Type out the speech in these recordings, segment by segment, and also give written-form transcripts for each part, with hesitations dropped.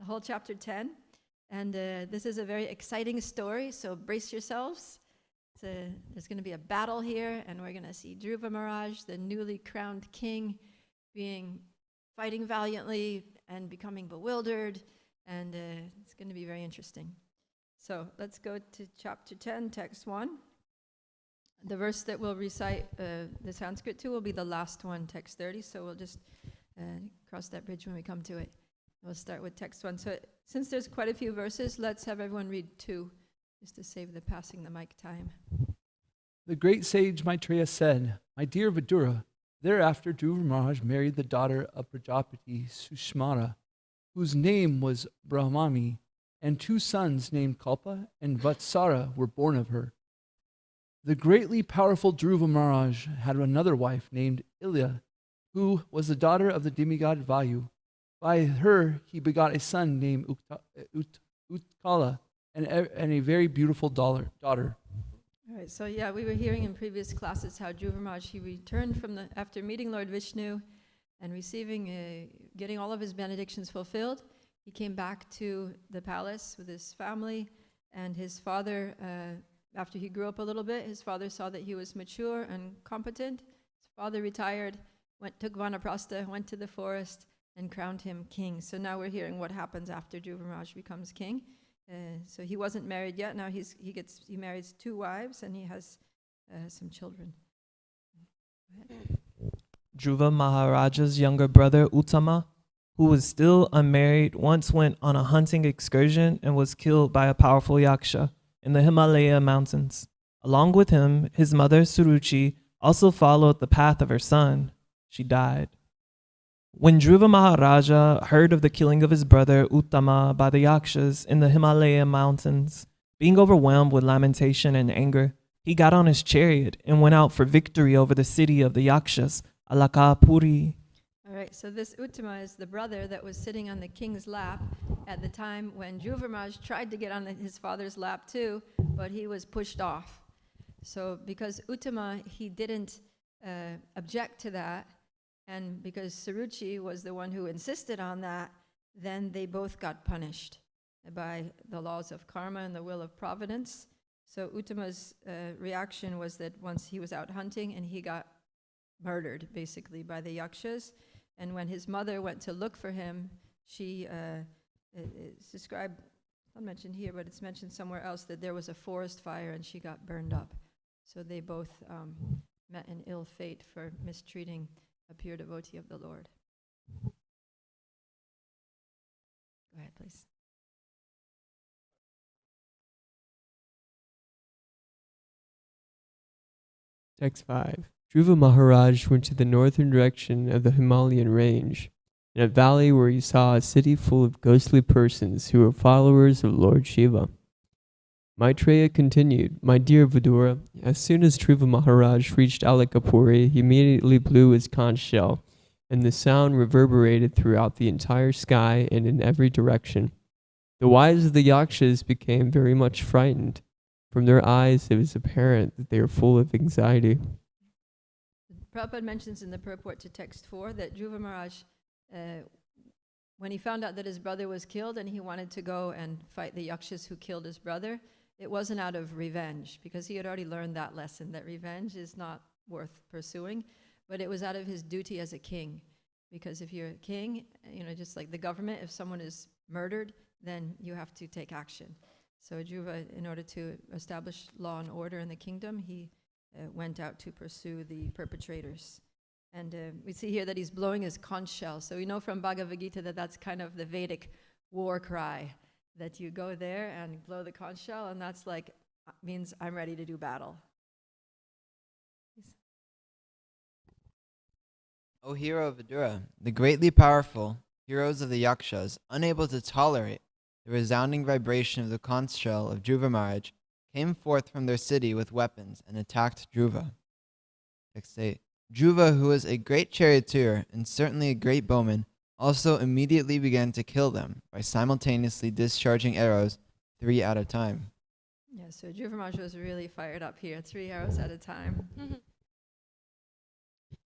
whole chapter 10. And this is a very exciting story, so brace yourselves. There's going to be a battle here, and we're going to see Dhruva Maharaj, the newly crowned king, fighting valiantly and becoming bewildered, and it's going to be very interesting. So let's go to chapter 10, text 1. The verse that we'll recite the Sanskrit to will be the last one, text 30, so we'll just cross that bridge when we come to it. We'll start with text 1. So since there's quite a few verses, let's have everyone read 2, just to save the passing the mic time. The great sage Maitreya said, "My dear Vidura, thereafter Dhruva Maharaj married the daughter of Prajapati Sushmara, whose name was Brahmami, and 2 sons named Kalpa and Vatsara were born of her. The greatly powerful Dhruva Maharaj had another wife named Ilya, who was the daughter of the demigod Vayu. By her he begot a son named Utkala and a very beautiful daughter. All right, so yeah, we were hearing in previous classes how Dhruva Maharaj, he returned after meeting Lord Vishnu and getting all of his benedictions fulfilled. He came back to the palace with his family, and his father, after he grew up a little bit, his father saw that he was mature and competent. His father retired, took Vanaprastha, went to the forest, and crowned him king. So now we're hearing what happens after Dhruva Maharaj becomes king. So he wasn't married yet. Now he marries 2 wives, and he has some children. Dhruva Maharaja's younger brother Uttama, who was still unmarried, once went on a hunting excursion and was killed by a powerful yaksha in the Himalaya mountains. Along with him, his mother Suruchi also followed the path of her son. She died. When Dhruva Maharaja heard of the killing of his brother Uttama by the yakshas in the Himalaya mountains, being overwhelmed with lamentation and anger, he got on his chariot and went out for victory over the city of the yakshas, Alakapuri. All right, so this Uttama is the brother that was sitting on the king's lap at the time when Dhruva Maharaj tried to get on his father's lap too, but he was pushed off. So because Uttama, he didn't object to that, and because Suruchi was the one who insisted on that, then they both got punished by the laws of karma and the will of providence. So Uttama's reaction was that once he was out hunting and he got murdered basically by the yakshas, and when his mother went to look for him, it's described, not mentioned here, but it's mentioned somewhere else, that there was a forest fire and she got burned up. So they both met an ill fate for mistreating a pure devotee of the Lord. Go ahead, please. Text 5. Dhruva Maharaj went to the northern direction of the Himalayan range, in a valley where he saw a city full of ghostly persons who were followers of Lord Shiva. Maitreya continued, "My dear Vidura, as soon as Dhruva Maharaj reached Alakapuri, he immediately blew his conch shell, and the sound reverberated throughout the entire sky and in every direction. The wives of the yakshas became very much frightened. From their eyes it was apparent that they were full of anxiety." Prabhupada mentions in the purport to text 4 that Dhruva Maharaj, when he found out that his brother was killed and he wanted to go and fight the yakshas who killed his brother, it wasn't out of revenge, because he had already learned that lesson, that revenge is not worth pursuing, but it was out of his duty as a king. Because if you're a king, just like the government, if someone is murdered, then you have to take action. So Dhruva, in order to establish law and order in the kingdom, he went out to pursue the perpetrators. And we see here that he's blowing his conch shell. So we know from Bhagavad Gita that that's kind of the Vedic war cry, that you go there and blow the conch shell, and that's like, means I'm ready to do battle. Please. O hero of Vidura, the greatly powerful heroes of the yakshas, unable to tolerate the resounding vibration of the conch shell of Dhruva Maharaj, came forth from their city with weapons and attacked Dhruva. Text 8. Dhruva, who was a great charioteer and certainly a great bowman, also immediately began to kill them by simultaneously discharging arrows 3 at a time. Yeah, so Dhruva Maharaj was really fired up here, 3 arrows at a time.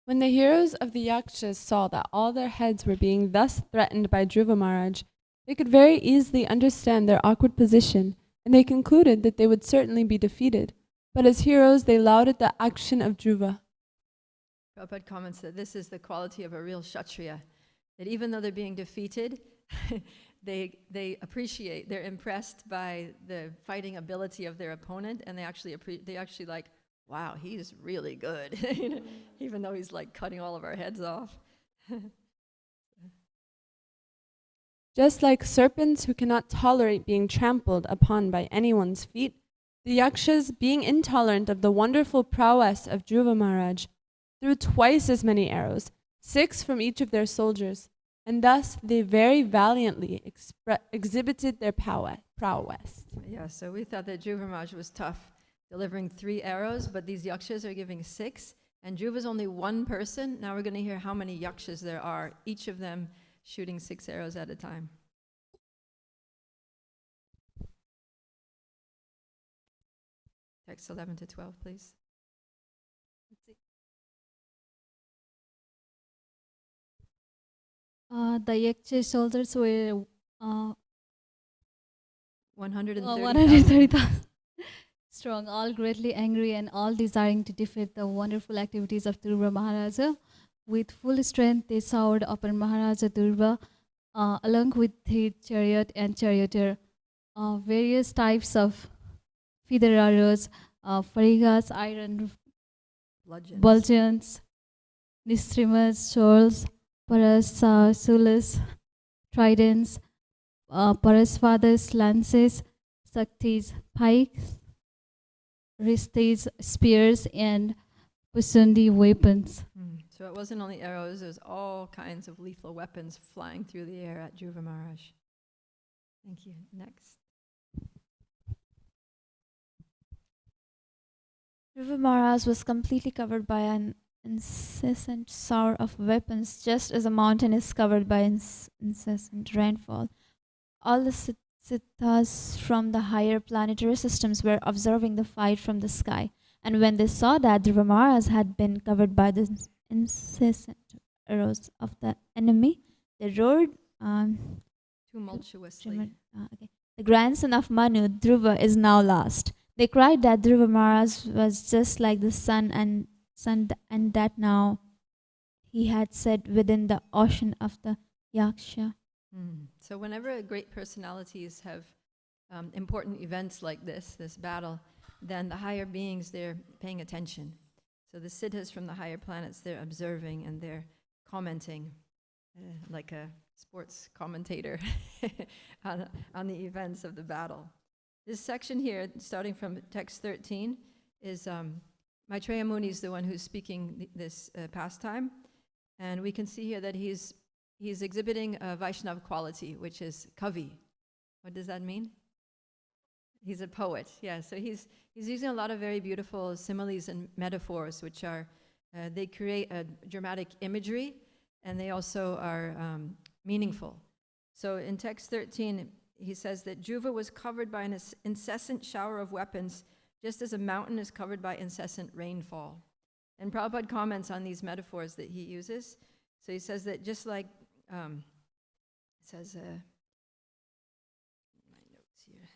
When the heroes of the yakshas saw that all their heads were being thus threatened by Dhruva Maharaj, They could very easily understand their awkward position, and they concluded that they would certainly be defeated. But as heroes, they lauded the action of Dhruva. Prabhupada comments that this is the quality of a real Kshatriya, that even though they're being defeated, they appreciate, they're impressed by the fighting ability of their opponent, and they actually like, wow, he's really good, even though he's like cutting all of our heads off. Just like serpents who cannot tolerate being trampled upon by anyone's feet, the Yakshas, being intolerant of the wonderful prowess of Dhruva Maharaj, threw twice as many arrows, 6 from each of their soldiers, and thus they very valiantly exhibited their prowess. Yeah, so we thought that Dhruva Maharaj was tough, delivering 3 arrows, but these yakshas are giving 6, and Dhruva's only one person. Now we're going to hear how many yakshas there are, each of them shooting 6 arrows at a time. Text 11 to 12, please. The Yaksha soldiers were 130,000. 130,000 strong, all greatly angry and all desiring to defeat the wonderful activities of Dhruva Maharaja. With full strength, they soared upon Maharaja Dhruva, along with his chariot and charioteer. Various types of feather arrows, farigas, iron bludgeons, nistrimas, swords, parasulas, tridents, parasvadas, lances, saktis, pikes, ristis, spears, and pusundi weapons. So it wasn't only arrows, there was all kinds of lethal weapons flying through the air at Dhruva Maharaj. Thank you. Next. Dhruva Maharaj was completely covered by an incessant shower of weapons, just as a mountain is covered by incessant rainfall. All the siddhas from the higher planetary systems were observing the fight from the sky, and when they saw that Dhruva Maharaj had been covered by the incessant arrows of the enemy, they roared tumultuously. The grandson of Manu, Dhruva, is now lost. They cried that Dhruva Maharaj was just like the sun, and that now he had set within the ocean of the Yaksha. So whenever great personalities have important events like this battle, then the higher beings, they're paying attention. So the siddhas from the higher planets, they're observing and they're commenting like a sports commentator on the events of the battle. This section here, starting from text 13, is Maitreya Muni is the one who's speaking this pastime. And we can see here that he's exhibiting a Vaishnava quality, which is kavi. What does that mean? He's a poet, yeah. So he's using a lot of very beautiful similes and metaphors, which are, they create a dramatic imagery, and they also are meaningful. So in text 13, he says that Dhruva was covered by an incessant shower of weapons, just as a mountain is covered by incessant rainfall. And Prabhupada comments on these metaphors that he uses. So he says that just like, it says, my notes here,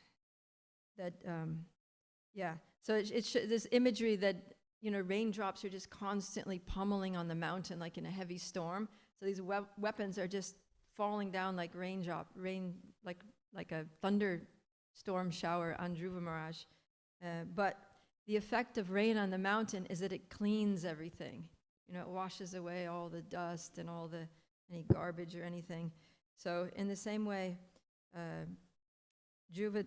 that, so this imagery that, raindrops are just constantly pummeling on the mountain like in a heavy storm. So these weapons are just falling down like rain, like a thunderstorm shower on Dhruva Maharaj. But the effect of rain on the mountain is that it cleans everything. It washes away all the dust and any garbage or anything. So in the same way, Dhruva,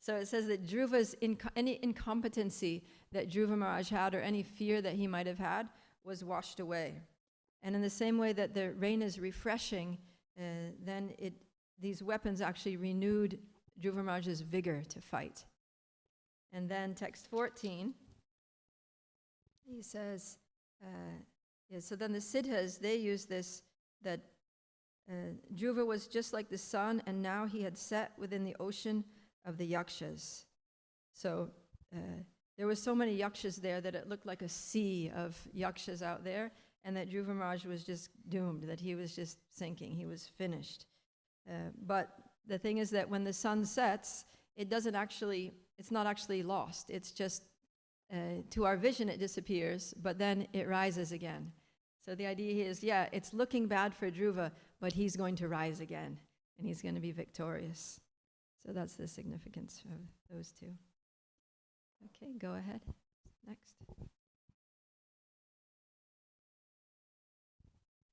so it says that Dhruva's any incompetency that Dhruva Maharaj had or any fear that he might have had was washed away. And in the same way that the rain is refreshing, then these weapons actually renewed Dhruva Maharaj's vigor to fight. And then text 14, he says, so then the siddhas, they use this, that Dhruva was just like the sun, and now he had set within the ocean of the yakshas. So there were so many yakshas there that it looked like a sea of yakshas out there, and that Dhruva Maharaj was just doomed, that he was just sinking, he was finished. But the thing is that when the sun sets, it's not actually lost. It's just, to our vision it disappears, but then it rises again. So the idea is, yeah, it's looking bad for Dhruva, but he's going to rise again, and he's going to be victorious. So that's the significance of those two. Okay, go ahead. Next.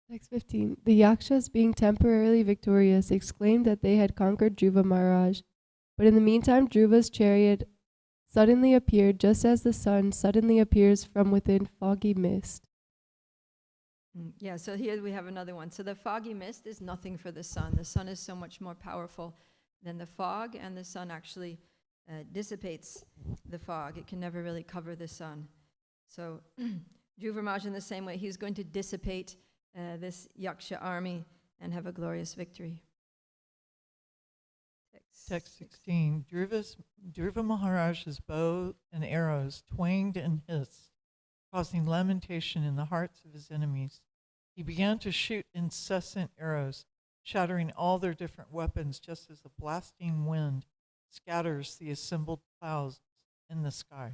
Text 15. The Yakshas, being temporarily victorious, exclaimed that they had conquered Dhruva Maharaj. But in the meantime, Dhruva's chariot suddenly appeared, just as the sun suddenly appears from within foggy mist. Yeah, so here we have another one. So the foggy mist is nothing for the sun. The sun is so much more powerful than the fog, and the sun actually dissipates the fog. It can never really cover the sun. So Dhruva Maharaj, in the same way, he's going to dissipate this Yaksha army and have a glorious victory. Text 16. Dhruva Maharaj's bow and arrows twanged and hissed, causing lamentation in the hearts of his enemies. He began to shoot incessant arrows, shattering all their different weapons, just as a blasting wind scatters the assembled clouds in the sky.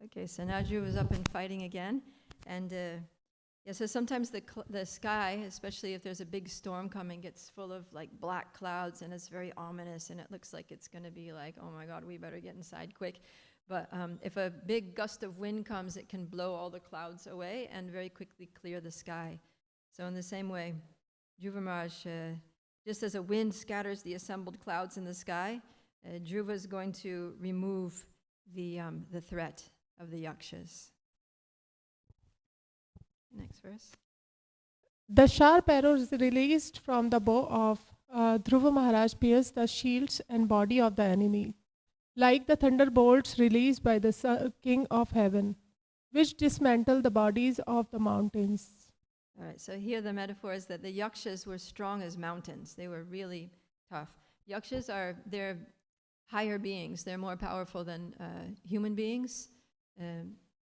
Okay, so now Dhruva's up and fighting again. And yeah, so sometimes the sky, especially if there's a big storm coming, gets full of like black clouds, and it's very ominous, and it looks like it's going to be like, oh my God, we better get inside quick. But if a big gust of wind comes, it can blow all the clouds away and very quickly clear the sky. So in the same way, Dhruva Maharaj, just as a wind scatters the assembled clouds in the sky, Dhruva is going to remove the threat of the Yakshas. Next verse. The sharp arrows released from the bow of Dhruva Maharaj pierced the shields and body of the enemy, like the thunderbolts released by the King of Heaven, which dismantled the bodies of the mountains. All right, so here the metaphor is that the Yakshas were strong as mountains. They were really tough. Yakshas they're higher beings. They're more powerful than human beings,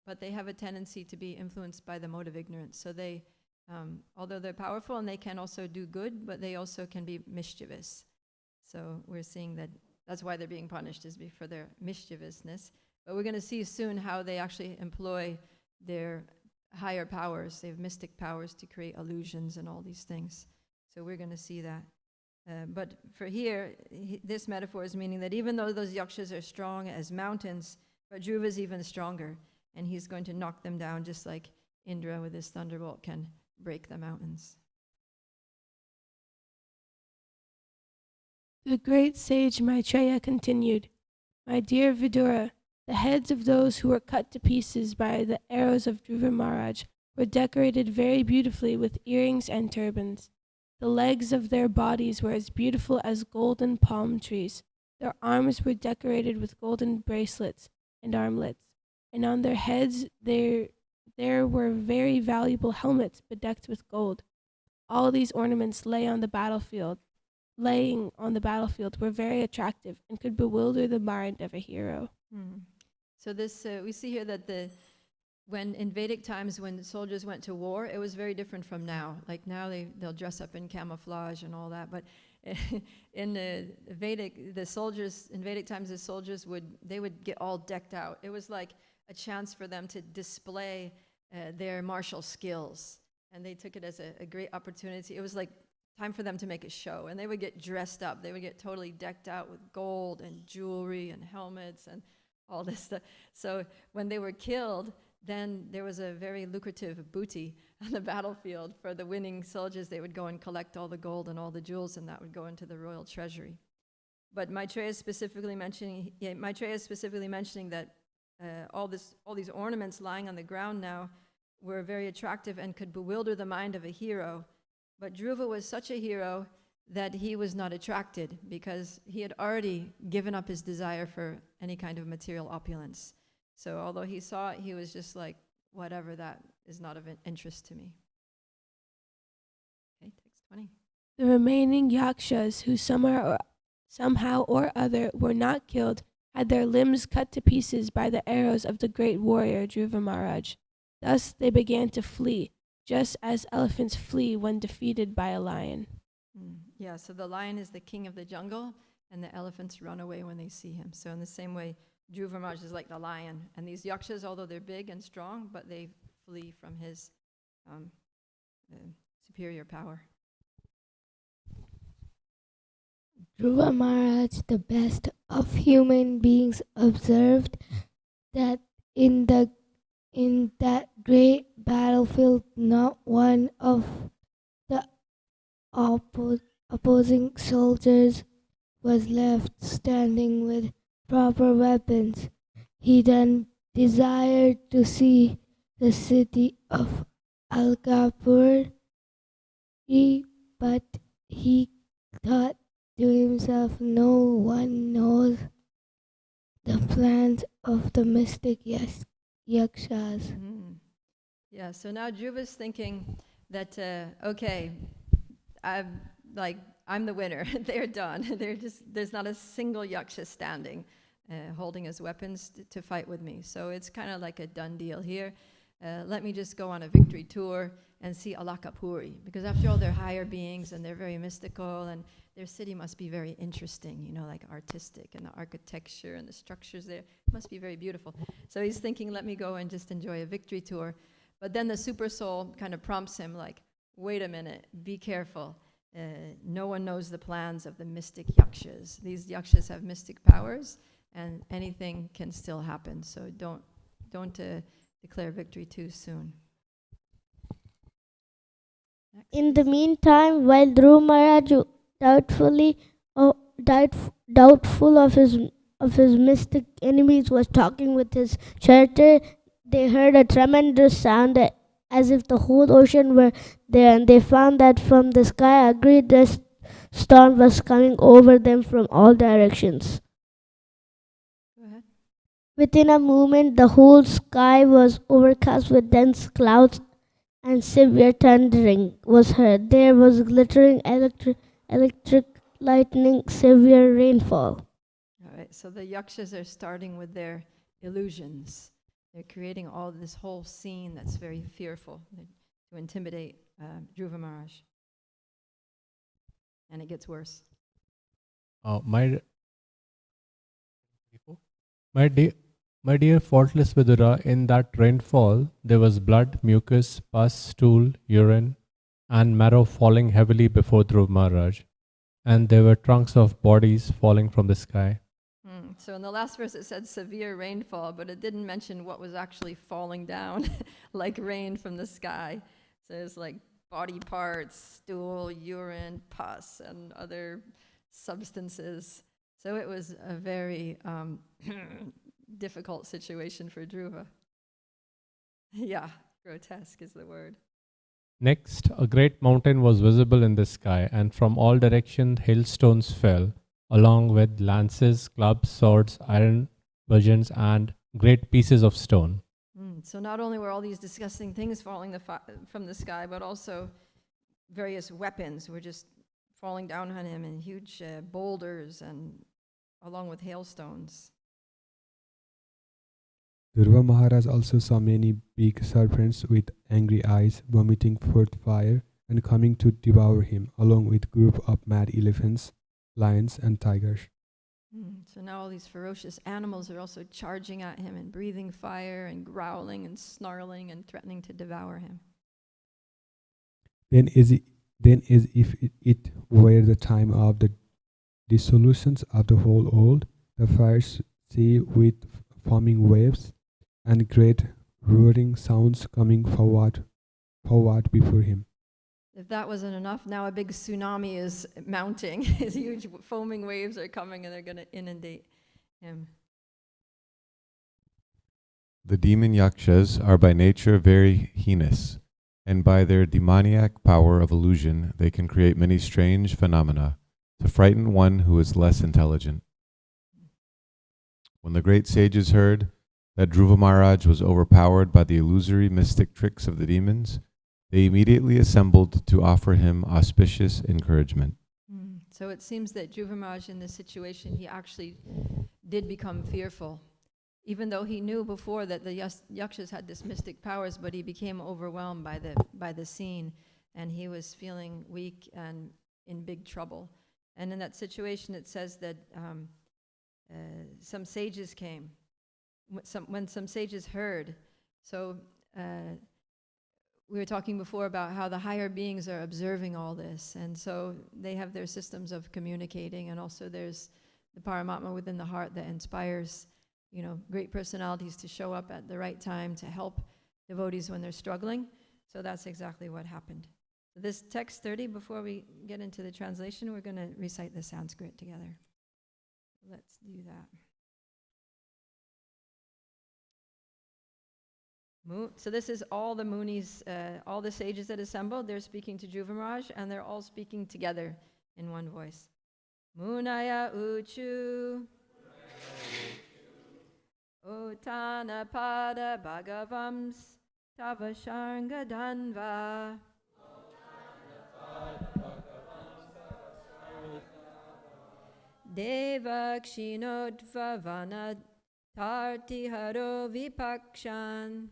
but they have a tendency to be influenced by the mode of ignorance. So they, although they're powerful and they can also do good, but they also can be mischievous. So we're seeing that that's why they're being punished, is for their mischievousness. But we're going to see soon how they actually employ their higher powers. They have mystic powers to create illusions and all these things. So we're going to see that. But for here, this metaphor is meaning that even though those yakshas are strong as mountains, but Dhruva is even stronger, and he's going to knock them down just like Indra with his thunderbolt can break the mountains. The great sage Maitreya continued, "My dear Vidura, the heads of those who were cut to pieces by the arrows of Dhruva Maharaj were decorated very beautifully with earrings and turbans. The legs of their bodies were as beautiful as golden palm trees. Their arms were decorated with golden bracelets and armlets, and on their heads there were very valuable helmets bedecked with gold. All these ornaments laying on the battlefield were very attractive and could bewilder the mind of a hero." So this, we see here that when in Vedic times, when soldiers went to war, it was very different from now. Like now they'll dress up in camouflage and all that, but in Vedic times, the soldiers would get all decked out. It was like a chance for them to display their martial skills, and they took it as a great opportunity. It was like time for them to make a show, and they would get dressed up. They would get totally decked out with gold and jewelry and helmets and all this stuff. So when they were killed, then there was a very lucrative booty on the battlefield for the winning soldiers. They would go and collect all the gold and all the jewels, and that would go into the royal treasury. But Maitreya is specifically mentioning that all these ornaments lying on the ground now were very attractive and could bewilder the mind of a hero. But Dhruva was such a hero that he was not attracted, because he had already given up his desire for any kind of material opulence. So although he saw it, he was just like, whatever, that is not of interest to me. Okay, text 20. The remaining yakshas, who somehow or other were not killed, had their limbs cut to pieces by the arrows of the great warrior Dhruva Maharaj. Thus they began to flee, just as elephants flee when defeated by a lion. Yeah, so the lion is the king of the jungle, and the elephants run away when they see him. So in the same way, Dhruva Maharaj is like the lion. And these yakshas, although they're big and strong, but they flee from his superior power. Dhruva Maharaj, the best of human beings, observed that in that great battlefield, not one of the opposing soldiers was left standing with proper weapons. He then desired to see the city of Alkapur, but he thought to himself, no one knows the plans of the mystic yakshas. Yeah, so now Dhruva's thinking that, okay, I'm the winner. They're done. There's not a single yaksha standing, holding his weapons to fight with me. So it's kind of like a done deal here. Let me just go on a victory tour and see Alakapuri, because after all, they're higher beings and they're very mystical, and their city must be very interesting, like artistic, and the architecture and the structures there must be very beautiful. So he's thinking, let me go and just enjoy a victory tour. But then the super soul kind of prompts him, like, wait a minute, be careful. No one knows the plans of the mystic yakshas. These yakshas have mystic powers, and anything can still happen. So don't declare victory too soon. Next, In the meantime, while Dhruva Maharaj doubtful of his mystic enemies was talking with his charioteer, they heard a tremendous sound as if the whole ocean were there, and they found that from the sky a great storm was coming over them from all directions. Go ahead. Within a moment, the whole sky was overcast with dense clouds, and severe thundering was heard. There was glittering electric lightning, severe rainfall. All right, so the yakshas are starting with their illusions. They're creating all this whole scene that's very fearful to intimidate Dhruva Maharaj. And it gets worse. My dear faultless Vidura, in that rainfall, there was blood, mucus, pus, stool, urine, and marrow falling heavily before Dhruva Maharaj. And there were trunks of bodies falling from the sky. So in the last verse it said severe rainfall, but it didn't mention what was actually falling down like rain from the sky. So it's like body parts, stool, urine, pus, and other substances. So it was a very difficult situation for Dhruva. Yeah, grotesque is the word. Next, a great mountain was visible in the sky, and from all directions hailstones fell, along with lances, clubs, swords, iron bludgeons, and great pieces of stone. So not only were all these disgusting things falling from the sky, but also various weapons were just falling down on him, and huge boulders, and along with hailstones. Dhruva Maharaj also saw many big serpents with angry eyes vomiting forth fire and coming to devour him, along with a group of mad elephants, lions, and tigers. So now all these ferocious animals are also charging at him and breathing fire and growling and snarling and threatening to devour him. Then as if it were the time of the dissolutions of the whole world, the fierce sea with foaming waves and great roaring sounds coming forward before him. If that wasn't enough, now a big tsunami is mounting. These huge foaming waves are coming and they're going to inundate him. The demon yakshas are by nature very heinous, and by their demoniac power of illusion, they can create many strange phenomena to frighten one who is less intelligent. When the great sages heard that Dhruva Maharaj was overpowered by the illusory mystic tricks of the demons, they immediately assembled to offer him auspicious encouragement. So it seems that Dhruva Maharaj in this situation, he actually did become fearful. even though he knew before that the yakshas had this mystic powers, but he became overwhelmed by the scene, and he was feeling weak and in big trouble. And in that situation, it says that some sages came. When some sages heard, so we were talking before about how the higher beings are observing all this, and so they have their systems of communicating, and also there's the Paramatma within the heart that inspires, great personalities to show up at the right time to help devotees when they're struggling. So that's exactly what happened. So this text 30, before we get into the translation, we're going to recite the Sanskrit together. Let's do that. So this is all the Munis, all the sages that assembled. They're speaking to Dhruva Maharaj, and they're all speaking together in one voice. Munaya Uchu Utana Pada Bhagavams Tava Sharanga Danva Deva Kshinodvavana Tarti Haro Vipakshan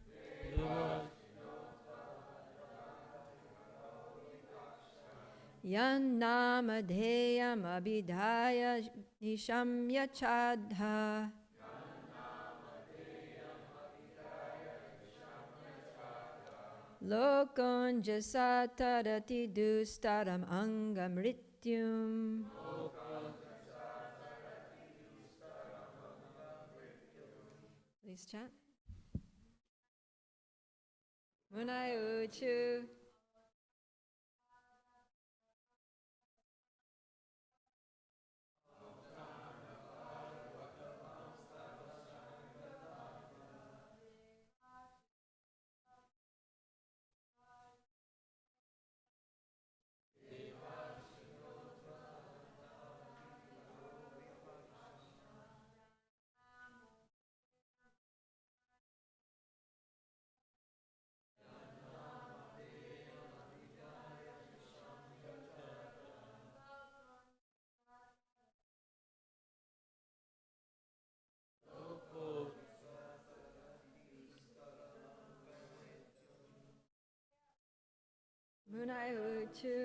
Yan Namadheyam Abhidhaya Nishamya Chadha Lokonjasa Tarati Dustaram Angamrityum Please chant. Munai Uchu Munai Uchu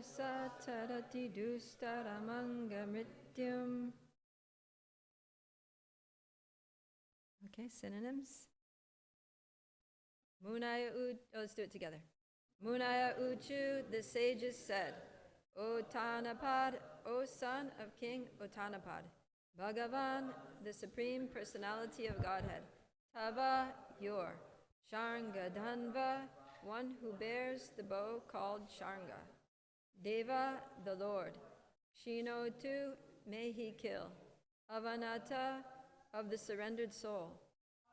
Satarati Dustaramanga Mrityum. Okay, synonyms. Munaya let's do it together. Munaya Uchu, the sages said, O Tanapad, O son of King Utanapad, Bhagavan, the Supreme Personality of Godhead, Tava, your, Sharanga Dhanva, one who bears the bow called Sharanga. Deva, the Lord. Shinotu, may he kill. Avanata, of the surrendered soul.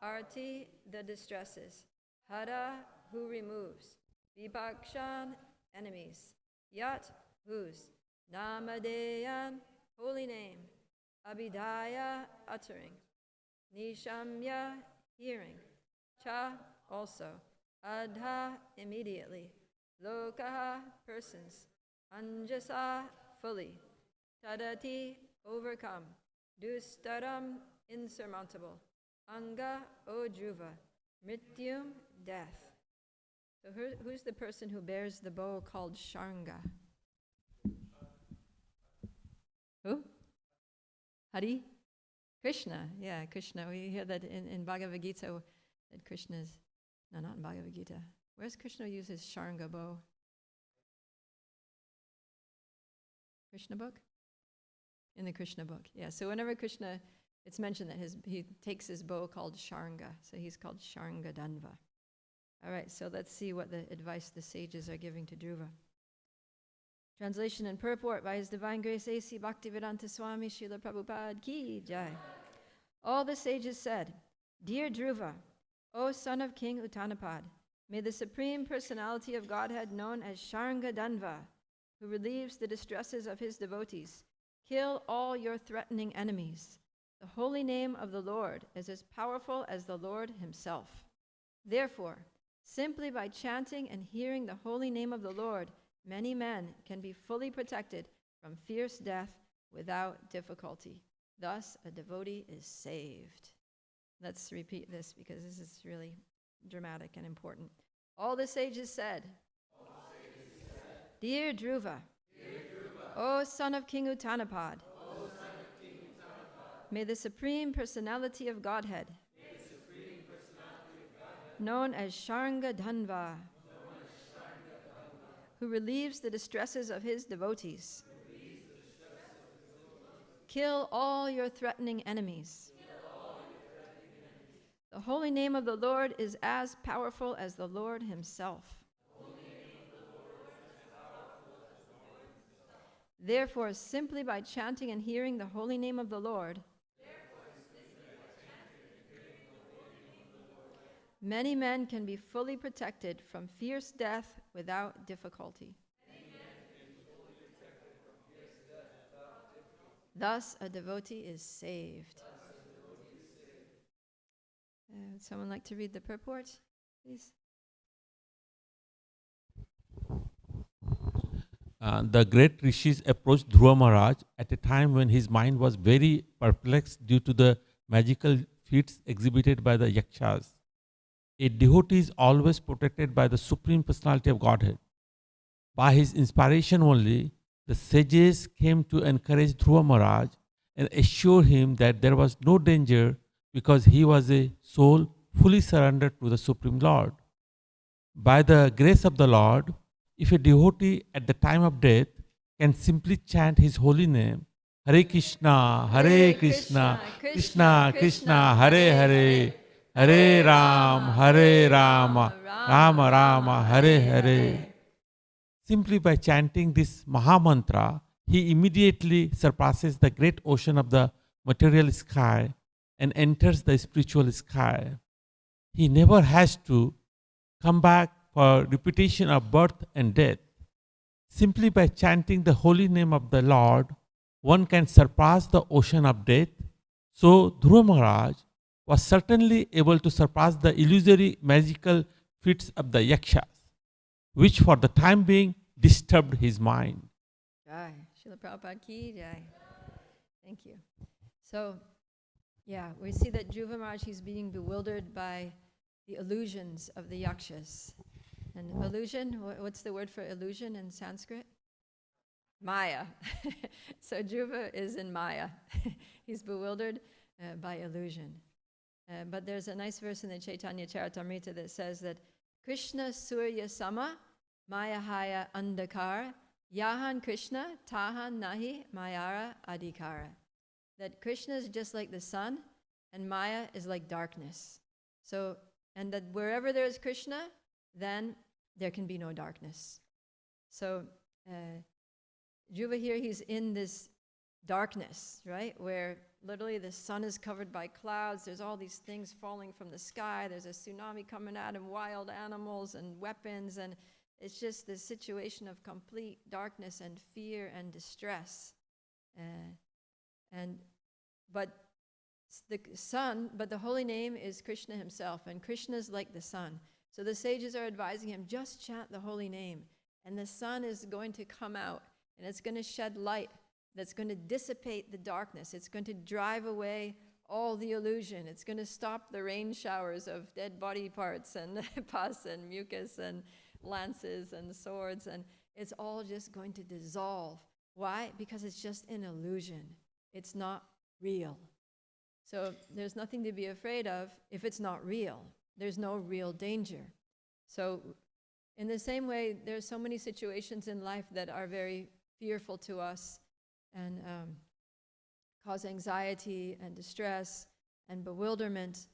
Arti, the distresses. Hara, who removes. Vipakshan, enemies. Yat, whose. Namadeyan, holy name. Abhidaya, uttering. Nishamya, hearing. Cha, also. Adha, immediately. Lokaha, persons. Anjasa, fully. Tadati, overcome. Dustaram, insurmountable. Anga, O Dhruva. Mrityum, death. So who's the person who bears the bow called Sharanga? Who? Hari? Krishna. Yeah, Krishna. We hear that in Bhagavad Gita that Krishna's, no, not in Bhagavad Gita. Where's Krishna use his Sharanga bow? Krishna book? In the Krishna book, yeah. So whenever Krishna, it's mentioned that he takes his bow called Sharanga, so he's called Sharanga Danva. All right, so let's see what the advice the sages are giving to Dhruva. Translation and purport by His Divine Grace A.C. Bhaktivedanta Swami Srila Prabhupada Ki Jai. All the sages said, Dear Dhruva, O son of King Uttanapad, may the Supreme Personality of Godhead known as Sharanga Danva, who relieves the distresses of his devotees, kill all your threatening enemies. The holy name of the Lord is as powerful as the Lord himself. Therefore, simply by chanting and hearing the holy name of the Lord, many men can be fully protected from fierce death without difficulty. Thus, a devotee is saved. Let's repeat this because this is really dramatic and important. All the sages said, Dear Dhruva, O son of King Uttanapad, may the Supreme Personality of Godhead, known as Sharanga Dhanva, who relieves the distresses of his devotees, kill all your threatening enemies. The holy name of the Lord is as powerful as the Lord himself. Therefore, simply by chanting and hearing the holy name of the Lord, many men can be fully protected from fierce death without difficulty. Thus, a devotee is saved. Would someone like to read the purport, please? The great rishis approached Dhruva Maharaj at a time when his mind was very perplexed due to the magical feats exhibited by the yakshas. A devotee is always protected by the Supreme Personality of Godhead. By his inspiration only, the sages came to encourage Dhruva Maharaj and assure him that there was no danger because he was a soul fully surrendered to the Supreme Lord. By the grace of the Lord, if a devotee at the time of death can simply chant his holy name, Hare Krishna, Hare Krishna, Krishna Krishna, Hare Hare, Hare Rama, Rama Rama, Hare Hare. Simply by chanting this Mahamantra, he immediately surpasses the great ocean of the material sky and enters the spiritual sky. He never has to come back for repetition of birth and death. Simply by chanting the holy name of the Lord, one can surpass the ocean of death. So Dhruva Maharaj was certainly able to surpass the illusory magical feats of the yakshas, which for the time being disturbed his mind. Jai. Srila Prabhupada Ki Jai. Thank you. So, yeah, we see that Dhruva Maharaj, he's being bewildered by the illusions of the yakshas. And illusion, what's the word for illusion in Sanskrit? Maya. So Dhruva is in Maya. He's bewildered by illusion. But there's a nice verse in the Chaitanya Charitamrita that says that Krishna Surya Sama Mayahaya Andakara Yahan Krishna Tahan Nahi Mayara Adhikara. That Krishna is just like the sun and Maya is like darkness. So, and that wherever there is Krishna, then there can be no darkness. So Dhruva here, he's in this darkness, right? Where literally the sun is covered by clouds. There's all these things falling from the sky. There's a tsunami coming at him, wild animals and weapons. And it's just this situation of complete darkness and fear and distress. But the sun, but the holy name is Krishna himself. And Krishna is like the sun. So the sages are advising him, just chant the holy name. And the sun is going to come out. And it's going to shed light that's going to dissipate the darkness. It's going to drive away all the illusion. It's going to stop the rain showers of dead body parts and pus and mucus and lances and swords. And it's all just going to dissolve. Why? Because it's just an illusion. It's not real. So there's nothing to be afraid of if it's not real. There's no real danger. So in the same way, there's so many situations in life that are very fearful to us and cause anxiety and distress and bewilderment.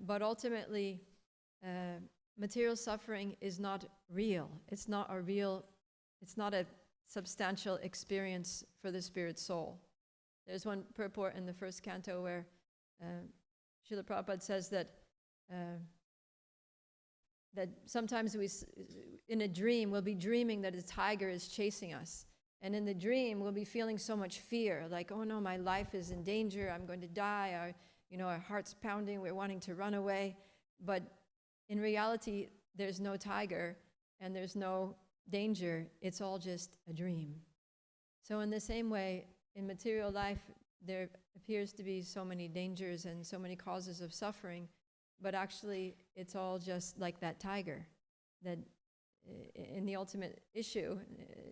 But ultimately, material suffering is not real. It's not a substantial experience for the spirit soul. There's one purport in the first canto where Srila Prabhupada says that that sometimes in a dream, we'll be dreaming that a tiger is chasing us. And in the dream, we'll be feeling so much fear, like, oh no, my life is in danger, I'm going to die, our heart's pounding, we're wanting to run away. But in reality, there's no tiger and there's no danger. It's all just a dream. So in the same way, in material life, there appears to be so many dangers and so many causes of suffering, but actually it's all just like that tiger, that in the ultimate issue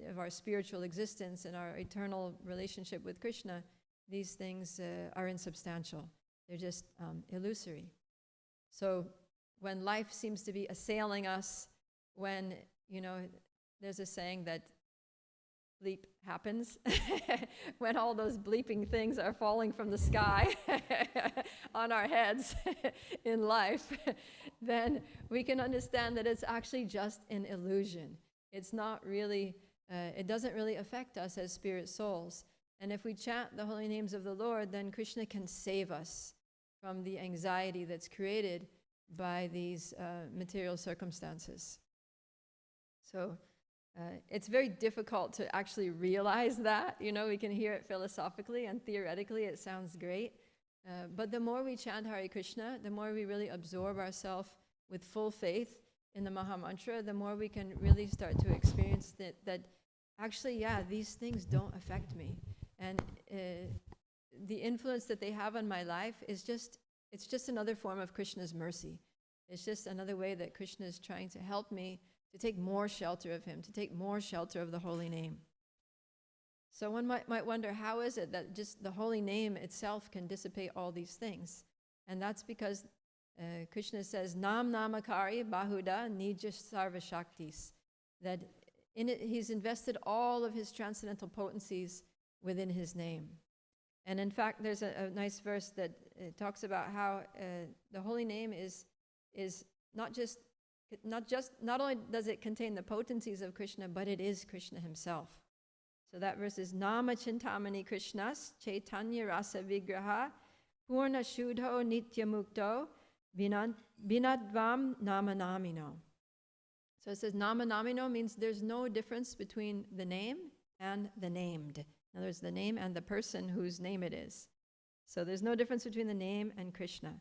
of our spiritual existence and our eternal relationship with Krishna, these things are insubstantial. They're just illusory. So when life seems to be assailing us, when, there's a saying that bleep happens, when all those bleeping things are falling from the sky on our heads in life, then we can understand that it's actually just an illusion. It's not really, it doesn't really affect us as spirit souls. And if we chant the holy names of the Lord, then Krishna can save us from the anxiety that's created by these material circumstances. So it's very difficult to actually realize that. We can hear it philosophically and theoretically, it sounds great. But the more we chant Hare Krishna, the more we really absorb ourselves with full faith in the Maha Mantra, the more we can really start to experience that actually, yeah, these things don't affect me. And the influence that they have on my life it's just another form of Krishna's mercy. It's just another way that Krishna is trying to help me to take more shelter of him, to take more shelter of the holy name. So one might wonder, how is it that just the holy name itself can dissipate all these things? And that's because Krishna says, Nam Namakari Bahuda Nija Sarva Shaktis, that in it he's invested all of his transcendental potencies within his name. And in fact, there's a nice verse that talks about how the holy name is not only does it contain the potencies of Krishna, but it is Krishna himself. So that verse is Nama Chintamani Krishnas Chaitanya Rasa Vigraha Purna Shudho Nitya Mukto Vinadvam Nama Namino. So it says Nama Namino means there's no difference between the name and the named. In other words, the name and the person whose name it is. So there's no difference between the name and Krishna.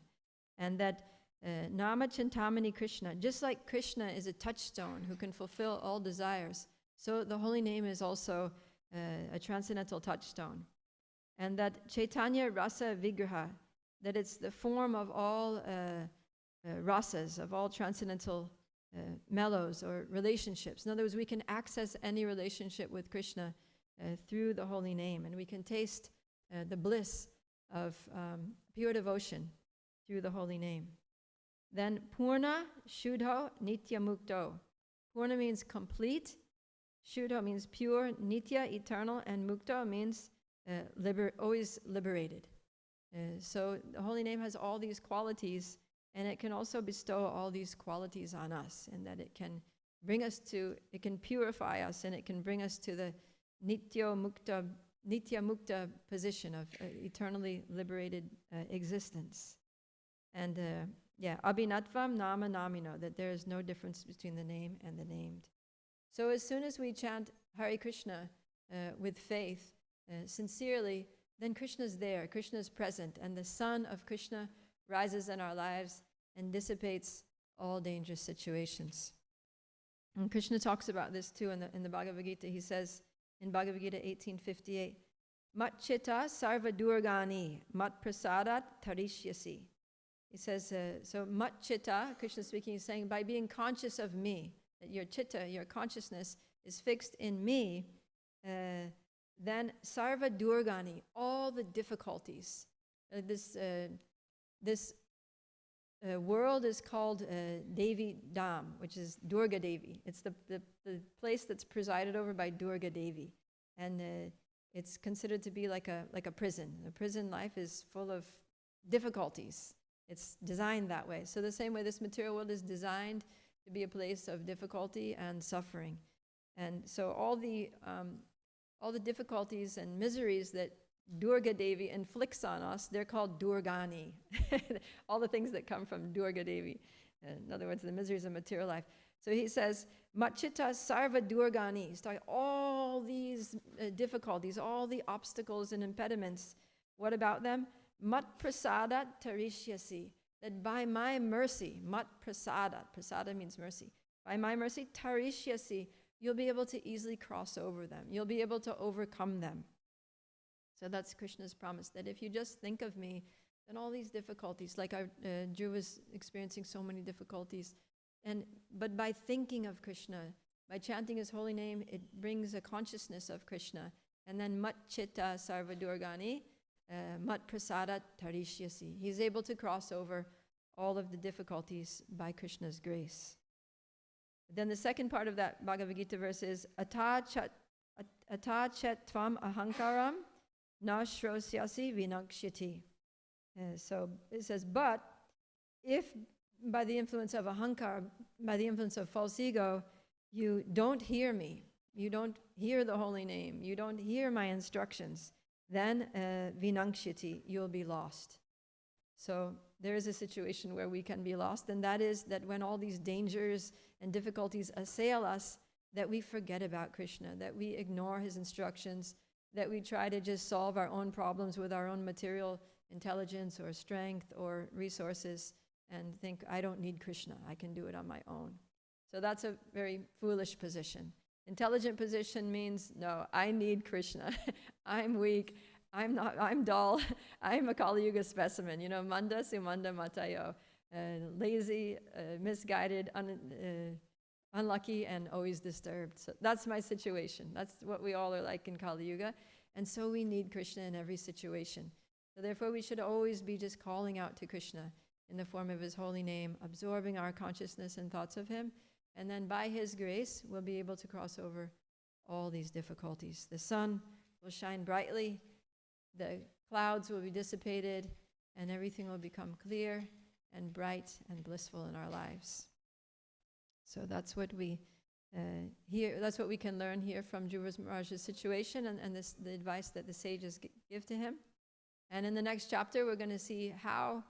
And that Nama Chintamani Krishna, just like Krishna is a touchstone who can fulfill all desires, so the holy name is also a transcendental touchstone. And that Chaitanya Rasa Vigraha, that it's the form of all rasas, of all transcendental mellows or relationships. In other words, we can access any relationship with Krishna through the holy name, and we can taste the bliss of pure devotion through the holy name. Then Purna Shudho Nitya Mukto. Purna means complete, Shudho means pure, Nitya, eternal, and Mukto means always liberated. So the holy name has all these qualities, and it can also bestow all these qualities on us, and that it can bring us to, it can purify us, and it can bring us to the Nitya Mukta position of eternally liberated existence. And Abhinatvam Nama Namino, that there is no difference between the name and the named. So as soon as we chant Hare Krishna with faith, sincerely, then Krishna's there, Krishna's present, and the sun of Krishna rises in our lives and dissipates all dangerous situations. And Krishna talks about this too in the Bhagavad Gita. He says in Bhagavad Gita 18:58, Mat chitta sarva durgani, mat prasadat tarishyasi. He says, so mat chitta, Krishna speaking, is saying, by being conscious of me, that your chitta, your consciousness, is fixed in me, then sarva durgani, all the difficulties. This world is called Devi Dham, which is Durga Devi. It's the place that's presided over by Durga Devi. And it's considered to be like a prison. The prison life is full of difficulties. It's designed that way. So the same way this material world is designed to be a place of difficulty and suffering. And so all the difficulties and miseries that Durga Devi inflicts on us, they're called Durgani. All the things that come from Durga Devi. In other words, the miseries of material life. So he says, Machita Sarva Durgani. He's talking all these difficulties, all the obstacles and impediments. What about them? Mat prasada tarishyasi. That by my mercy, mat prasada, prasada means mercy. By my mercy, tarishyasi, you'll be able to easily cross over them. You'll be able to overcome them. So that's Krishna's promise, that if you just think of me, then all these difficulties, like Dhruva was experiencing so many difficulties, but by thinking of Krishna, by chanting his holy name, it brings a consciousness of Krishna. And then mat chitta sarva durgani, mat prasada tarishyasi. He's able to cross over all of the difficulties by Krishna's grace. Then the second part of that Bhagavad Gita verse is ata chat tvam ahankaram na shrosyasi vinakshyati. So it says, but if by the influence of ahankar, by the influence of false ego, you don't hear me, you don't hear the holy name, you don't hear my instructions, then vinakshyati, you'll be lost. So there is a situation where we can be lost, and that is that when all these dangers and difficulties assail us, that we forget about Krishna, that we ignore his instructions, that we try to just solve our own problems with our own material intelligence or strength or resources and think, I don't need Krishna, I can do it on my own. So that's a very foolish position. Intelligent position means, no, I need Krishna. I'm weak, I'm dull, I'm a Kali Yuga specimen, manda sumanda matayo, lazy, misguided, unlucky, and always disturbed. So that's my situation. That's what we all are like in Kali Yuga. And so we need Krishna in every situation. So therefore we should always be just calling out to Krishna in the form of his holy name, absorbing our consciousness and thoughts of him. And then by his grace, we'll be able to cross over all these difficulties. The sun will shine brightly, the clouds will be dissipated, and everything will become clear and bright and blissful in our lives. So that's what we that's what we can learn here from Dhruva Maharaj's situation and the advice that the sages give to him. And in the next chapter, we're going to see how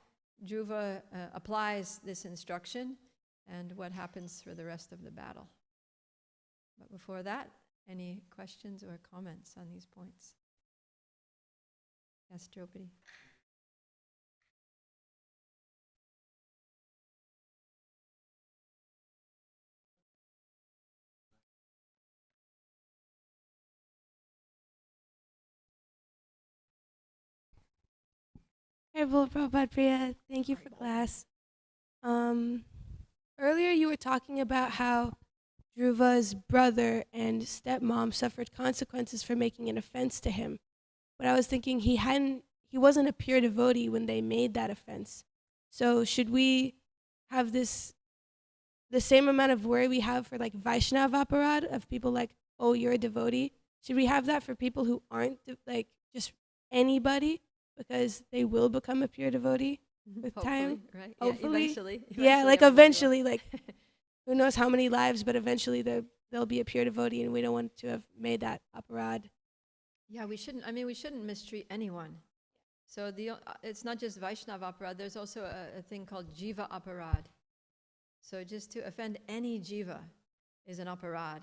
Dhruva applies this instruction and what happens for the rest of the battle. But before that, any questions or comments on these points? Yes, Draupadi. Hey, Prabhupada Priya, thank you for class. Earlier you were talking about how Dhruva's brother and stepmom suffered consequences for making an offense to him. But I was thinking he wasn't a pure devotee when they made that offense. So should we have the same amount of worry we have for like Vaishnav aparad of people like, oh, you're a devotee? Should we have that for people who aren't like just anybody? Because they will become a pure devotee with time. Right? Hopefully. Yeah, eventually Yeah, like everyone will. eventually, like who knows how many lives, but eventually they'll be a pure devotee, and we don't want to have made that aparad. Yeah, we shouldn't mistreat anyone. So it's not just Vaishnav aparad, there's also a thing called jiva aparad. So just to offend any jiva is an aparad.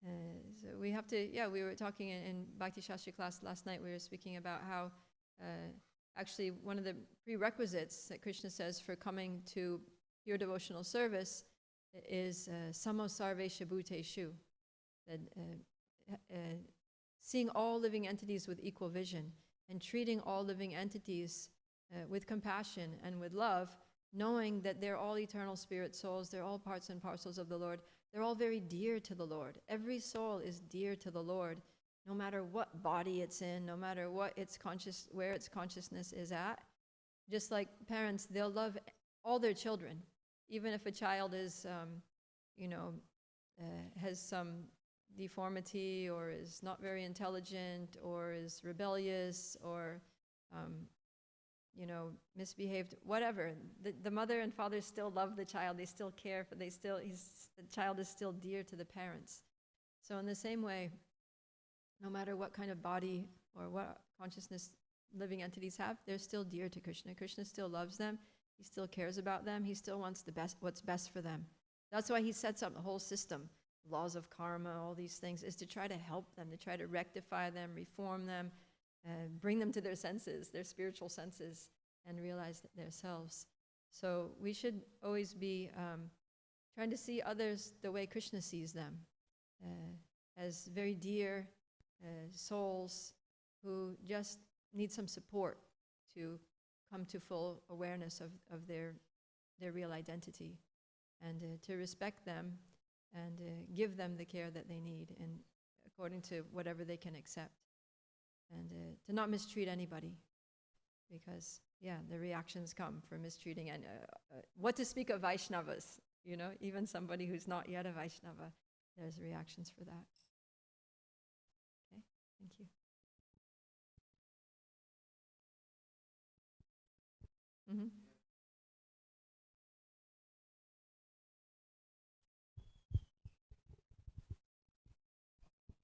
So we have to, we were talking in Bhakti Shastri class last night, we were speaking about how actually one of the prerequisites that Krishna says for coming to pure devotional service is samosarvesha bhuteshu, that seeing all living entities with equal vision and treating all living entities with compassion and with love, knowing that they're all eternal spirit souls, they're all parts and parcels of the Lord, they're all very dear to the Lord. Every soul is dear to the Lord, no matter what body it's in, no matter what where its consciousness is at. Just like parents, they'll love all their children, even if a child is, has some deformity or is not very intelligent or is rebellious or misbehaved, whatever. The mother and father still love the child. They still care for. The child is still dear to the parents. So in the same way, no matter what kind of body or what consciousness living entities have, they're still dear to Krishna. Krishna still loves them. He still cares about them. He still wants what's best for them. That's why he sets up the whole system, laws of karma, all these things, is to try to help them, to try to rectify them, reform them, bring them to their senses, their spiritual senses, and realize themselves. So we should always be trying to see others the way Krishna sees them, as very dear souls who just need some support to come to full awareness of their real identity, and to respect them and give them the care that they need, and according to whatever they can accept, and to not mistreat anybody, because the reactions come for mistreating. And what to speak of Vaishnavas, even somebody who's not yet a Vaishnava, there's reactions for that. Okay, thank you. Mm-hmm.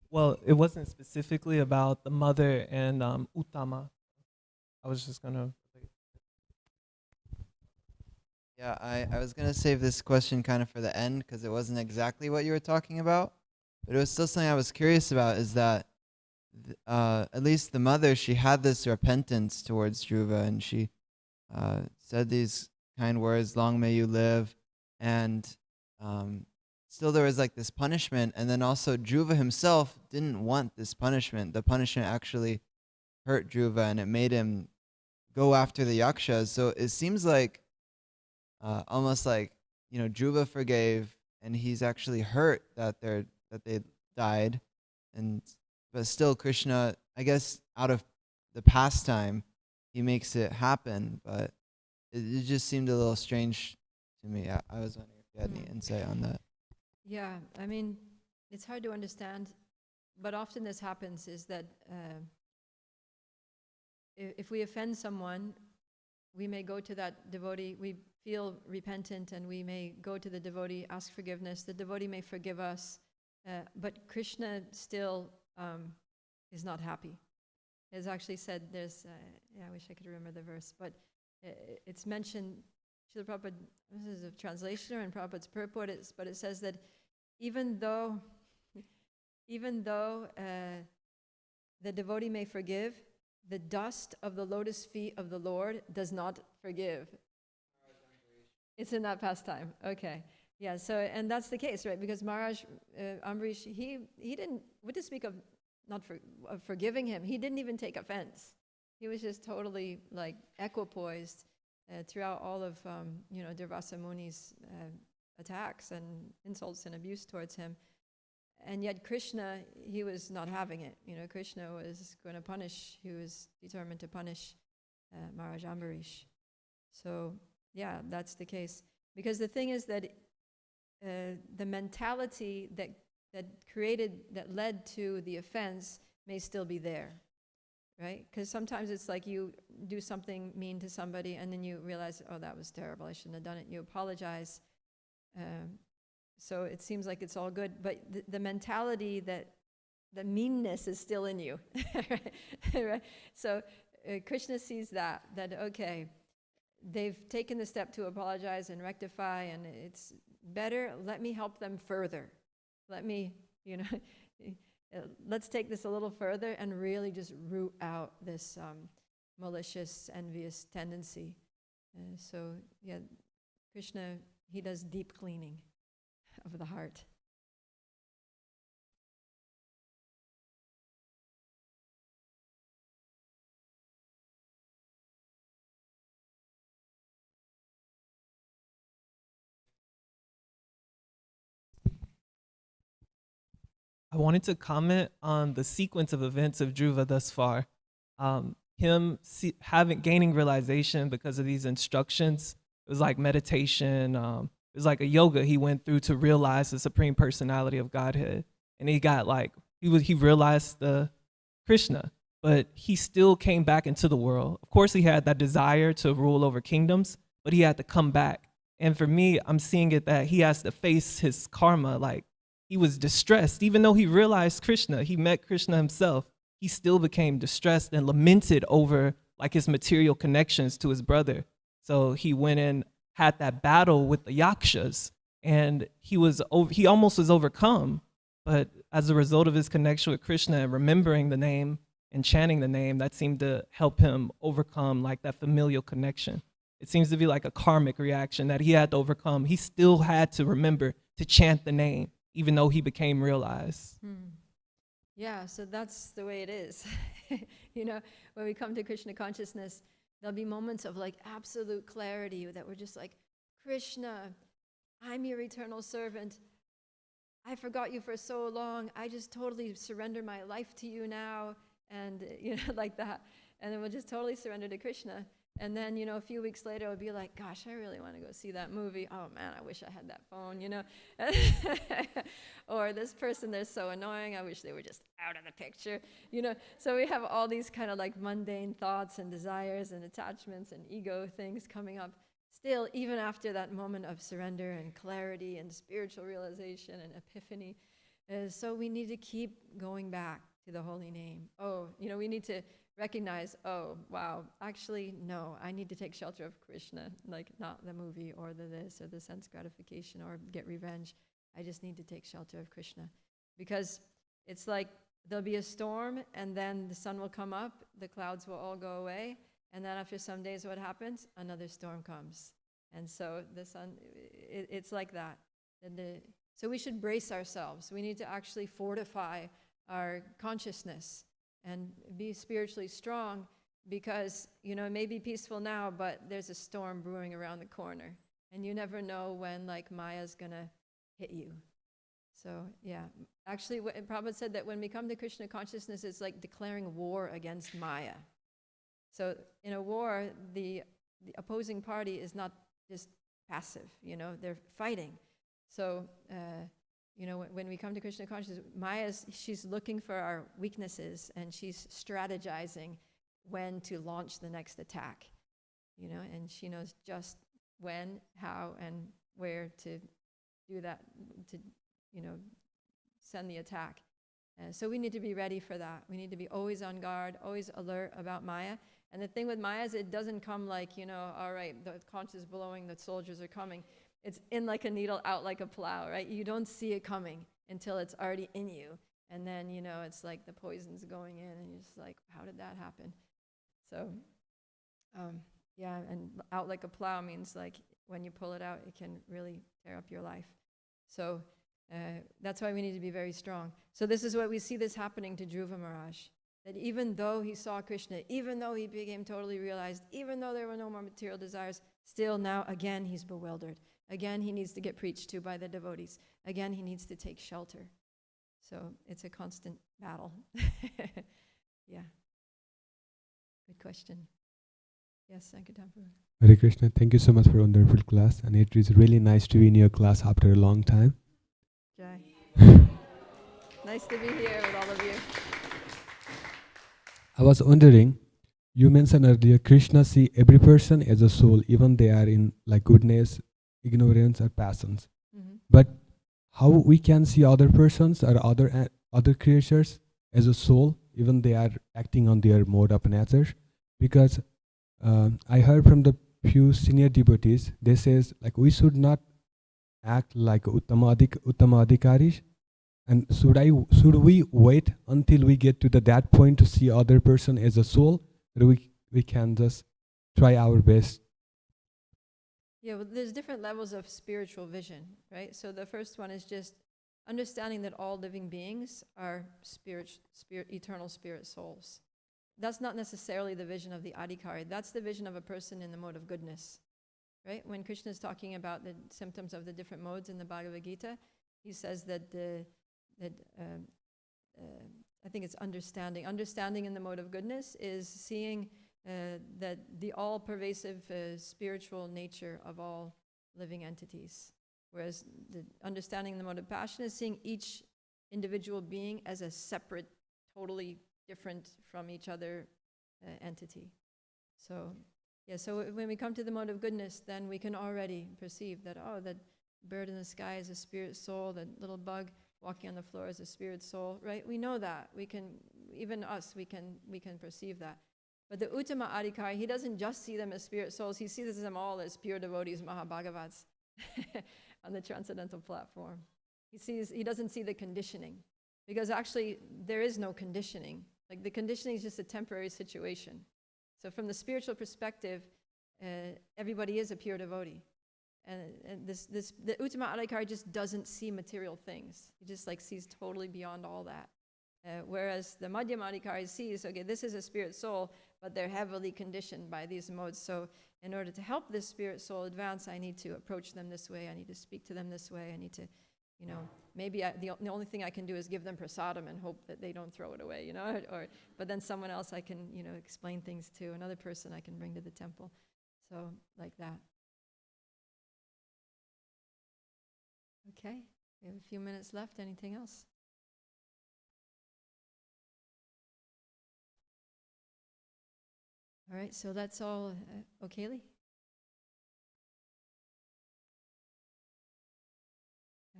Well, it wasn't specifically about the mother and Uttama. I was just gonna. Yeah, I was going to save this question kind of for the end because it wasn't exactly what you were talking about, but it was still something I was curious about, is that at least the mother, she had this repentance towards Dhruva, and she said these kind words, long may you live, and still there was like this punishment, and then also Dhruva himself didn't want this punishment. The punishment actually hurt Dhruva, and it made him go after the yakshas. So it seems like almost like, Dhruva forgave, and he's actually hurt that they died, but still Krishna, I guess, out of the pastime, he makes it happen. But it just seemed a little strange to me. I was wondering if you had any insight on that. Yeah, I mean, it's hard to understand, but often this happens, is that if we offend someone, we may go to that devotee, we feel repentant, and we may go to the devotee, ask forgiveness. The devotee may forgive us, but Krishna still is not happy. It's actually said, I wish I could remember the verse, but it's mentioned, Srila Prabhupada, this is a translation in Prabhupada's purport, but it says that even though the devotee may forgive, the dust of the lotus feet of the Lord does not forgive. It's in that pastime. Okay. Yeah, so, and that's the case, right? Because Maharaj Ambarish, he didn't, what to speak of of forgiving him, he didn't even take offense. He was just totally like equipoised throughout all of, Durvasa Muni's attacks and insults and abuse towards him. And yet Krishna, he was not having it. Krishna was going to punish, he was determined to punish Maharaj Ambarish. So, yeah, that's the case. Because the thing is that the mentality that led to the offense may still be there, right? Because sometimes it's like you do something mean to somebody and then you realize, oh, that was terrible, I shouldn't have done it. You apologize. So it seems like it's all good, but the mentality that the meanness is still in you, right? So Krishna sees that okay, they've taken the step to apologize and rectify, and it's better, let me help them further. Let me, let's take this a little further and really just root out this malicious, envious tendency. So, yeah, Krishna, he does deep cleaning of the heart. I wanted to comment on the sequence of events of Dhruva thus far. Him gaining realization because of these instructions. It was like meditation. It was like a yoga he went through to realize the Supreme Personality of Godhead. And he got he realized the Krishna. but he still came back into the world. Of course, he had that desire to rule over kingdoms, but he had to come back. And for me, I'm seeing it that he has to face his karma. Like, he was distressed. Even though he realized Krishna, he met Krishna himself, he still became distressed and lamented over like his material connections to his brother. So he went and had that battle with the yakshas, and he almost was overcome. But as a result of his connection with Krishna and remembering the name and chanting the name, that seemed to help him overcome like that familial connection. It seems to be like a karmic reaction that he had to overcome. He still had to remember to chant the name, even though he became realized. Yeah, so that's the way it is. You know, when we come to Krishna consciousness, there'll be moments of like absolute clarity that we're just like, Krishna, I'm your eternal servant. I forgot you for so long. I just totally surrender my life to you now. And, you know, like that. And then we'll just totally surrender to Krishna. And then, you know, a few weeks later, it'll be like, gosh, I really want to go see that movie. Oh, man, I wish I had that phone, you know. Or this person, they're so annoying. I wish they were just out of the picture, you know. So we have all these kind of like mundane thoughts and desires and attachments and ego things coming up still, even after that moment of surrender and clarity and spiritual realization and epiphany. So we need to keep going back to the holy name. Oh, you know, we need to recognize, oh, wow, actually, no, I need to take shelter of Krishna, like not the movie or the this or the sense gratification or get revenge. I just need to take shelter of Krishna. Because it's like there'll be a storm and then the sun will come up, the clouds will all go away, and then after some days what happens? Another storm comes. And so the sun, it's like that. So we should brace ourselves. We need to actually fortify our consciousness and be spiritually strong, because, you know, it may be peaceful now, but there's a storm brewing around the corner. And you never know when, like, Maya's going to hit you. So, yeah. Actually, Prabhupada said that when we come to Krishna consciousness, it's like declaring war against Maya. So in a war, the opposing party is not just passive, you know, they're fighting. So, you know, when we come to Krishna consciousness, she's looking for our weaknesses and she's strategizing when to launch the next attack, you know, and she knows just when, how, and where to do that, to, you know, send the attack. So we need to be ready for that. We need to be always on guard, always alert about Maya. And the thing with Maya is it doesn't come like, you know, all right, the conch is blowing, the soldiers are coming. It's in like a needle, out like a plow, right? You don't see it coming until it's already in you. And then, you know, it's like the poison's going in and you're just like, how did that happen? So, yeah, and out like a plow means like when you pull it out, it can really tear up your life. So that's why we need to be very strong. So this is what we see this happening to Dhruva Maharaj. That even though he saw Krishna, even though he became totally realized, even though there were no more material desires, still now again he's bewildered. Again, he needs to get preached to by the devotees. Again, he needs to take shelter. So it's a constant battle. Yeah. Good question. Yes, Sankatampur. Hare Krishna, thank you so much for a wonderful class, and it is really nice to be in your class after a long time. Jai. Nice to be here with all of you. I was wondering, you mentioned earlier, Krishna see every person as a soul, even they are in like goodness, ignorance, or passions. Mm-hmm. But how we can see other persons or other creatures as a soul, even they are acting on their mode of nature? Because I heard from the few senior devotees, they says like we should not act like Uttama Adhikaris. And should we wait until we get to that point to see other person as a soul, or we can just try our best? Yeah, well, there's different levels of spiritual vision, right? So the first one is just understanding that all living beings are eternal spirit souls. That's not necessarily the vision of the Adhikari. That's the vision of a person in the mode of goodness, right? When Krishna is talking about the symptoms of the different modes in the Bhagavad Gita, he says that I think it's understanding. Understanding in the mode of goodness is seeing that the all-pervasive spiritual nature of all living entities. Whereas the understanding in the mode of passion is seeing each individual being as a separate, totally different from each other entity. So, yeah, so when we come to the mode of goodness, then we can already perceive that, oh, that bird in the sky is a spirit soul, that little bug walking on the floor is a spirit soul, right? We know that. We can, even us, we can perceive that. But the Uttama Adhikari, he doesn't just see them as spirit souls, he sees them all as pure devotees, Mahabhagavats, on the transcendental platform. He doesn't see the conditioning, because actually there is no conditioning. Like the conditioning is just a temporary situation. So from the spiritual perspective, everybody is a pure devotee. And the Uttama Adhikari just doesn't see material things. He just like sees totally beyond all that. Whereas the Madhyama Adhikari sees, okay, this is a spirit soul, but they're heavily conditioned by these modes. So in order to help this spirit soul advance, I need to approach them this way. I need to speak to them this way. I need to, maybe the only thing I can do is give them prasadam and hope that they don't throw it away, but then someone else I can, explain things to, another person I can bring to the temple. So like that. Okay, we have a few minutes left. Anything else? All right, so that's all. Kaylee?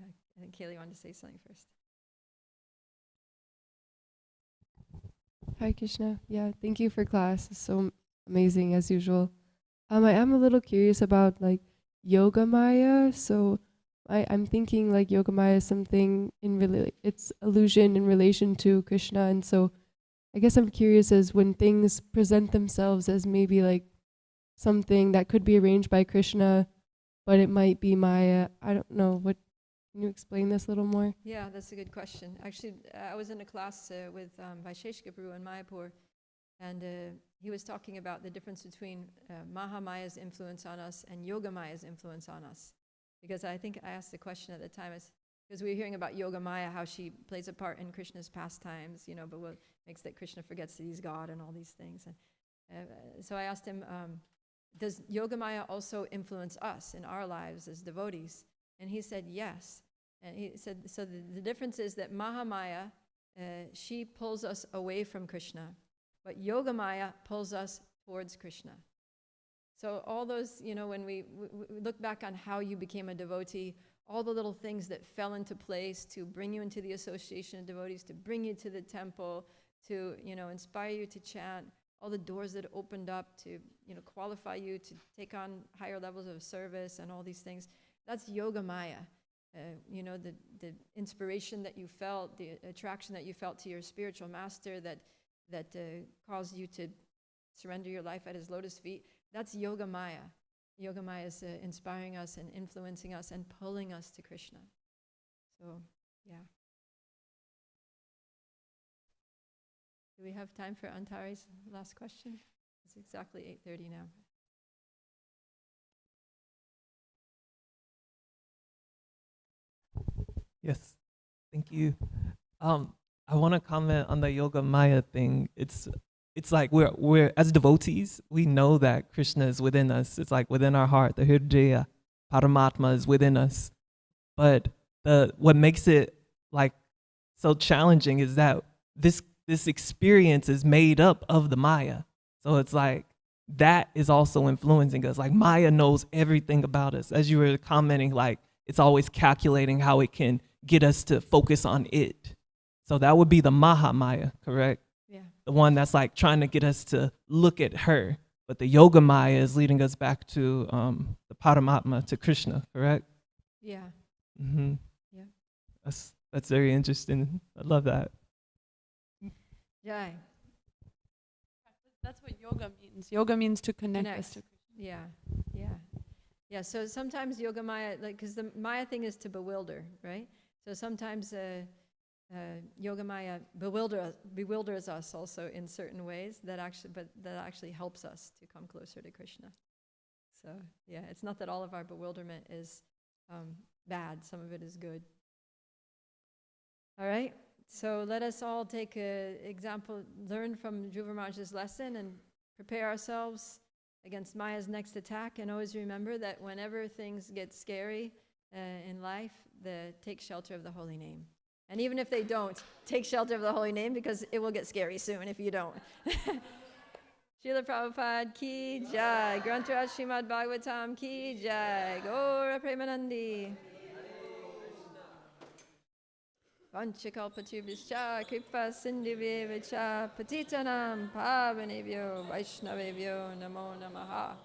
I think Kaylee wanted to say something first. Hi, Krishna. Yeah, thank you for class. It's so amazing as usual. I am a little curious about like Yoga Maya. So I'm thinking like Yoga Maya is something it's illusion in relation to Krishna. And so I guess I'm curious as when things present themselves as maybe like something that could be arranged by Krishna, but it might be Maya. I don't know. Can you explain this a little more? Yeah, that's a good question. Actually, I was in a class with Vaisheshika Prabhu in Mayapur, and he was talking about the difference between Mahamaya's influence on us and Yoga Maya's influence on us. Because I think I asked the question at the time, because we were hearing about Yoga Maya, how she plays a part in Krishna's pastimes, but what makes that Krishna forgets that he's God and all these things. And so I asked him, does Yoga Maya also influence us in our lives as devotees? And he said yes. And he said, so the difference is that Mahamaya, she pulls us away from Krishna, but Yoga Maya pulls us towards Krishna. So all those, when we look back on how you became a devotee, all the little things that fell into place to bring you into the association of devotees, to bring you to the temple, to, inspire you to chant, all the doors that opened up to, qualify you to take on higher levels of service and all these things, that's Yoga Maya. The inspiration that you felt, the attraction that you felt to your spiritual master that caused you to surrender your life at his lotus feet, that's Yoga Maya. Yoga Maya is inspiring us and influencing us and pulling us to Krishna. So, yeah. Do we have time for Antari's last question? It's exactly 8:30 now. Yes, thank you. I want to comment on the Yoga Maya thing. It's like we're as devotees, we know that Krishna is within us. It's like within our heart, the Hridaya, Paramatma is within us. But what makes it like so challenging is that this experience is made up of the Maya. So it's like that is also influencing us. Like Maya knows everything about us. As you were commenting, like it's always calculating how it can get us to focus on it. So that would be the Mahamaya, correct? Yeah. The one that's like trying to get us to look at her. But the Yoga Maya is leading us back to the Paramatma, to Krishna, correct? Yeah. Mm-hmm. Yeah. That's very interesting. I love that. Yeah. That's what yoga means. Yoga means to connect us to Krishna. Yeah, yeah. Yeah, so sometimes Yoga Maya, because the Maya thing is to bewilder, right? So sometimes Yoga Maya bewilders us also in certain ways that actually helps us to come closer to Krishna. So yeah, it's not that all of our bewilderment is bad. Some of it is good. All right. So let us all take an example, learn from Dhruva Maharaj's lesson and prepare ourselves against Maya's next attack. And always remember that whenever things get scary in life, take shelter of the holy name. And even if they don't, take shelter of the holy name because it will get scary soon if you don't. Srila Prabhupada ki jai. Granth Raj Srimad Bhagavatam ki jai. Gaura Premanandi. Vanchakalpatubhischa kripa sindhivyevacha patitanam pavanebhyo vaishnavebhyo namo namaha.